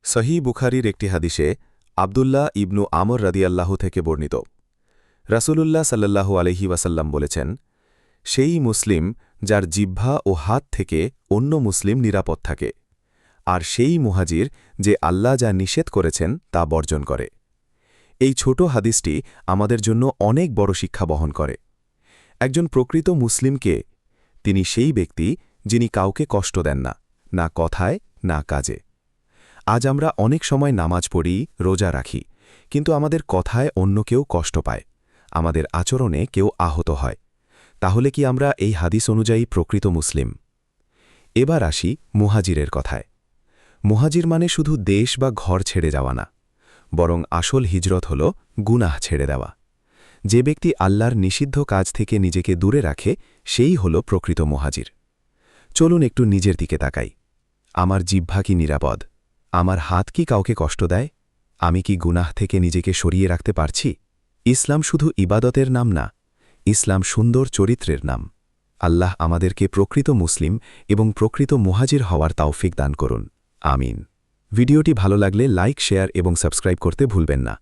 সহিহ বুখারীর একটি হাদিসে আব্দুল্লাহ ইবনু আমর রাদিয়াল্লাহু থেকে বর্ণিত, রাসূলুল্লাহ সাল্লাল্লাহু আলাইহি ওয়াসাল্লাম বলেছেন, সেই মুসলিম যার জিহ্বা ও হাত থেকে অন্য মুসলিম নিরাপদ থাকে, আর সেই মুহাজির যে আল্লাহ যা নিষেধ করেছেন তা বর্জন করে। এই ছোট হাদিসটি আমাদের জন্য অনেক বড় শিক্ষা বহন করে। একজন প্রকৃত মুসলিমকে তিনি সেই ব্যক্তি যিনি কাউকে কষ্ট দেন না, না কথায় না কাজে। আজ আমরা অনেক সময় নামাজ পড়ি, রোজা রাখি, কিন্তু আমাদের কথায় অন্য কেউ কষ্ট পায়, আমাদের আচরণে কেউ আহত হয়। তাহলে কি আমরা এই হাদিস অনুযায়ী প্রকৃত মুসলিম? এবার আসি মুহাজিরের কথায়। মুহাজির মানে শুধু দেশ বা ঘর ছেড়ে যাওয়া না, বরং আসল হিজরত হল গুনাহ ছেড়ে দেওয়া। যে ব্যক্তি আল্লাহর নিষিদ্ধ কাজ থেকে নিজেকে দূরে রাখে, সেই হল প্রকৃত মুহাজির। চলুন একটু নিজের দিকে তাকাই। আমার জিহ্বা কি নিরাপদ? আমার হাত কি কাউকে কষ্ট দেয়? আমি কি গুনাহ থেকে নিজেকে সরিয়ে রাখতে পারছি? ইসলাম শুধু ইবাদতের নাম না, ইসলাম সুন্দর চরিত্রের নাম। আল্লাহ আমাদেরকে প্রকৃত মুসলিম এবং প্রকৃত মুহাজির হওয়ার তৌফিক দান করুন। আমিন। ভিডিওটি ভালো লাগলে লাইক, শেয়ার এবং সাবস্ক্রাইব করতে ভুলবেন না।